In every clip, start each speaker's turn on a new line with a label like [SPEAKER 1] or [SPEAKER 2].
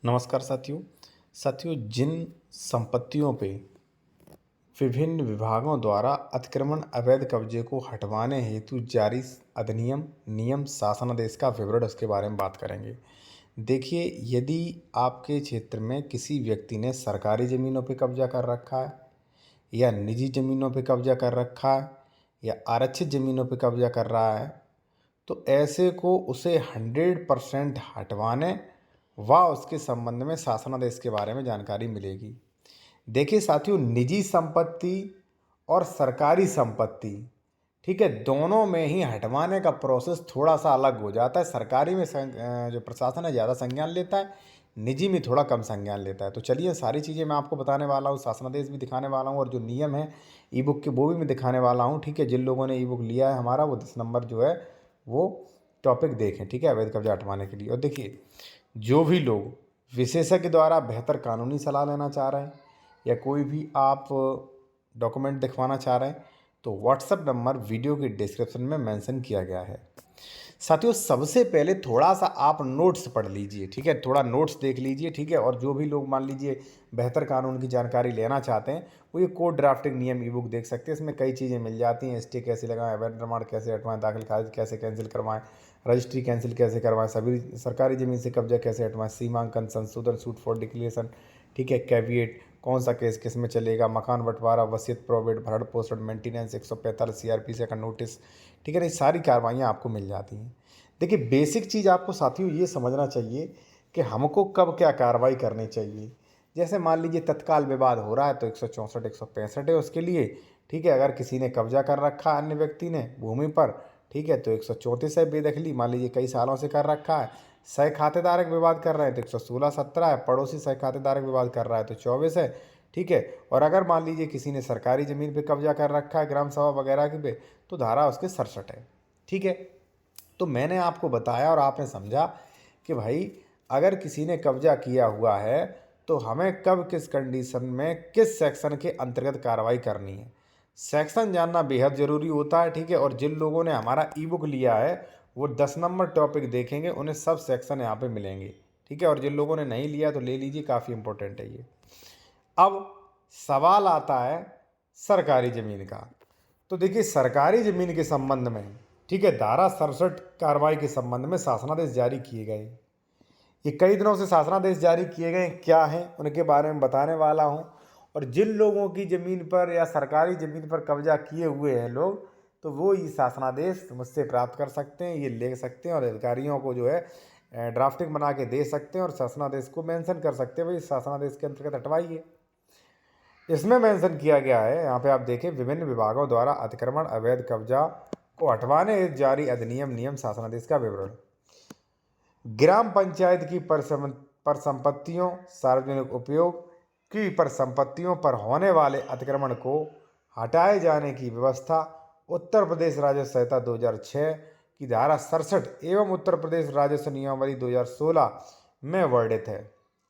[SPEAKER 1] नमस्कार साथियों जिन संपत्तियों पे विभिन्न विभागों द्वारा अतिक्रमण अवैध कब्जे को हटवाने हेतु जारी अधिनियम नियम शासनादेश का विवरण उसके बारे में बात करेंगे। देखिए, यदि आपके क्षेत्र में किसी व्यक्ति ने सरकारी ज़मीनों पे कब्जा कर रखा है या निजी ज़मीनों पे कब्जा कर रखा है या आरक्षित ज़मीनों पे कब्जा कर रहा है, तो ऐसे को उसे 100% हटवाने व उसके संबंध में शासनादेश के बारे में जानकारी मिलेगी। देखिए साथियों, निजी संपत्ति और सरकारी संपत्ति, ठीक है, दोनों में ही हटवाने का प्रोसेस थोड़ा सा अलग हो जाता है। सरकारी में जो प्रशासन है ज़्यादा संज्ञान लेता है, निजी में थोड़ा कम संज्ञान लेता है। तो चलिए, सारी चीज़ें मैं आपको बताने वाला हूँ, शासनादेश भी दिखाने वाला हूँ और जो नियम है ई बुक के वो भी मैं दिखाने वाला हूँ। ठीक है, जिन लोगों ने ई बुक लिया है हमारा, वो 10 नंबर जो है वो टॉपिक देखें, ठीक है, अवैध कब्जा हटवाने के लिए। और देखिए, जो भी लोग विशेषज्ञ द्वारा बेहतर कानूनी सलाह लेना चाह रहे हैं या कोई भी आप डॉक्यूमेंट दिखवाना चाह रहे हैं, तो व्हाट्सएप नंबर वीडियो के डिस्क्रिप्शन में मेंशन किया गया है। साथियों, सबसे पहले थोड़ा सा आप नोट्स पढ़ लीजिए, ठीक है, थोड़ा नोट्स देख लीजिए, ठीक है। और जो भी लोग मान लीजिए बेहतर कानून की जानकारी लेना चाहते हैं, वो ये कोड ड्राफ्टिंग नियम ई बुक देख सकते हैं। इसमें कई चीज़ें मिल जाती हैं, स्टे कैसे लगाएं, अवैध निर्माण कैसे हटवाएं, दाखिल खारिज कैसे कैंसिल करवाएं, रजिस्ट्री कैंसिल कैसे करवाएं, सभी सरकारी ज़मीन से कब्जा कैसे हटवाएं, सीमांकन संशोधन, सूट फॉर डिक्लेरेशन, ठीक है, कैविएट, कौन सा केस किस में चलेगा, मकान बंटवारा, वसीयत, प्रोविट, भरण पोषण, मेंटेनेंस, 145 सीआरपीसी का नोटिस, ठीक है ना। ये सारी कार्रवाइयाँ आपको मिल जाती हैं। देखिए, बेसिक चीज़ आपको साथियों ये समझना चाहिए कि हमको कब क्या कार्रवाई करनी चाहिए। जैसे मान लीजिए तत्काल विवाद हो रहा है तो 164 165 है उसके लिए, ठीक है। अगर किसी ने कब्जा कर रखा है अन्य व्यक्ति ने भूमि पर, ठीक है, तो 134 है बेदखली, मान लीजिए कई सालों से कर रखा है। सह खातेदारक विवाद कर रहे हैं तो 116 17 है। पड़ोसी सह खातेदारक विवाद कर रहा है तो 24 है, ठीक है। और अगर मान लीजिए किसी ने सरकारी ज़मीन पे कब्जा कर रखा है ग्राम सभा वगैरह की पे, तो धारा उसके 67 है, ठीक है। तो मैंने आपको बताया और आपने समझा कि भाई अगर किसी ने कब्जा किया हुआ है तो हमें कब किस कंडीशन में किस सेक्शन के अंतर्गत कार्रवाई करनी है, सेक्शन जानना बेहद ज़रूरी होता है, ठीक है। और जिन लोगों ने हमारा ई बुक लिया है वो 10 नंबर टॉपिक देखेंगे, उन्हें सब सेक्शन यहाँ पे मिलेंगे, ठीक है। और जिन लोगों ने नहीं लिया तो ले लीजिए, काफ़ी इंपॉर्टेंट है ये। अब सवाल आता है सरकारी ज़मीन का। तो देखिए, सरकारी ज़मीन के संबंध में, ठीक है, धारा 67 कार्रवाई के संबंध में शासनादेश जारी किए गए। ये कई दिनों से शासनादेश जारी किए गए, क्या हैं उनके बारे में बताने वाला हूँ। और जिन लोगों की ज़मीन पर या सरकारी ज़मीन पर कब्जा किए हुए हैं लोग, तो वो ये शासनादेश मुझसे प्राप्त कर सकते हैं, ये ले सकते हैं और अधिकारियों को जो है ड्राफ्टिंग बना के दे सकते हैं और शासनादेश को मेंशन कर सकते हैं, भाई शासनादेश के अंतर्गत हटवाइए। इसमें मेंशन किया गया है, यहाँ पे आप देखें, विभिन्न विभागों द्वारा अतिक्रमण अवैध कब्जा को हटवाने हेतु जारी अधिनियम नियम शासनादेश का विवरण। ग्राम पंचायत की परिसंपत्तियों, सार्वजनिक उपयोग की परिसंपत्तियों पर होने वाले अतिक्रमण को हटाए जाने की व्यवस्था उत्तर प्रदेश राजस्व संहिता 2006 की धारा 67 एवं उत्तर प्रदेश राजस्व नियमावली 2016 में वर्णित है,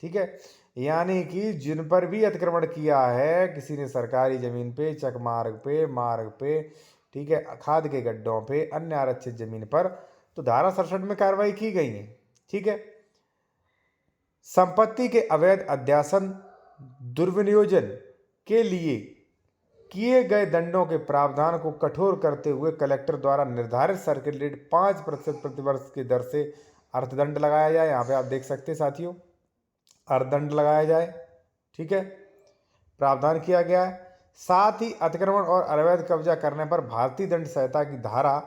[SPEAKER 1] ठीक है। यानी कि जिन पर भी अतिक्रमण किया है किसी ने, सरकारी ज़मीन पे, चक मार्ग पे, ठीक है, खाद के गड्ढों पे, अन्य आरक्षित ज़मीन पर, तो धारा 67 में कार्रवाई की गई है, ठीक है। संपत्ति के अवैध अध्यासन, दुर्विनियोजन के लिए किए गए दंडों के प्रावधान को कठोर करते हुए कलेक्टर द्वारा निर्धारित सर्किल रेट 5% प्रतिवर्ष की दर से अर्थदंड लगाया जाए। यहाँ पे आप देख सकते हैं साथियों, अर्थदंड लगाया जाए, ठीक है, प्रावधान किया गया है। साथ ही अतिक्रमण और अवैध कब्जा करने पर भारतीय दंड संहिता की धारा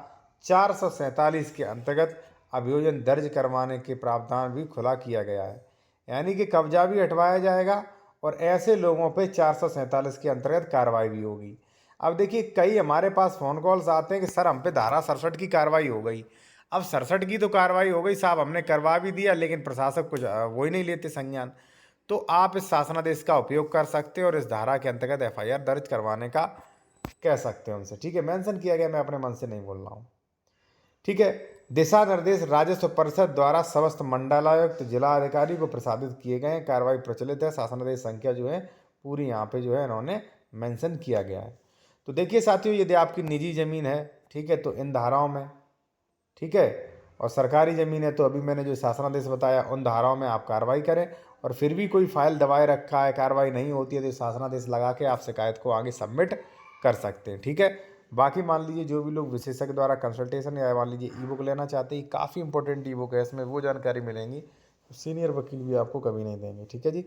[SPEAKER 1] 447 के अंतर्गत अभियोजन दर्ज करवाने के प्रावधान भी खुला किया गया है। यानी कि कब्जा भी हटवाया जाएगा और ऐसे लोगों पे 447 के अंतर्गत कार्रवाई भी होगी। अब देखिए, कई हमारे पास फ़ोन कॉल्स आते हैं कि सर हम पे धारा 67 की कार्रवाई हो गई। अब 67 की तो कार्रवाई हो गई साहब, हमने करवा भी दिया, लेकिन प्रशासक कुछ वो ही नहीं लेते संज्ञान। तो आप इस शासनादेश का उपयोग कर सकते हैं और इस धारा के अंतर्गत एफआईआर दर्ज करवाने का कह सकते हैं उनसे, ठीक है। मेंशन किया गया, मैं अपने मन से नहीं बोल रहा हूँ, ठीक है। दिशा निर्देश राजस्व परिषद द्वारा समस्त मंडलायुक्त जिला अधिकारी को प्रसारित किए गए हैं, कार्रवाई प्रचलित है। शासनादेश संख्या जो है पूरी यहाँ पे जो है इन्होंने मेंशन किया गया है। तो देखिए साथियों, यदि आपकी निजी ज़मीन है, ठीक है, तो इन धाराओं में, ठीक है, और सरकारी ज़मीन है तो अभी मैंने जो शासनादेश बताया उन धाराओं में आप कार्रवाई करें, और फिर भी कोई फाइल दबाए रखा है, कार्रवाई नहीं होती है, तो शासनादेश लगा के आप शिकायत को आगे सबमिट कर सकते हैं। ठीक है। बाकी मान लीजिए जो भी लोग विशेषज्ञ द्वारा कंसल्टेशन या मान लीजिए ई बुक लेना चाहते हैं, काफ़ी इंपॉर्टेंट ई बुक है, इसमें वो जानकारी मिलेंगी सीनियर वकील भी आपको कभी नहीं देंगे। ठीक है जी।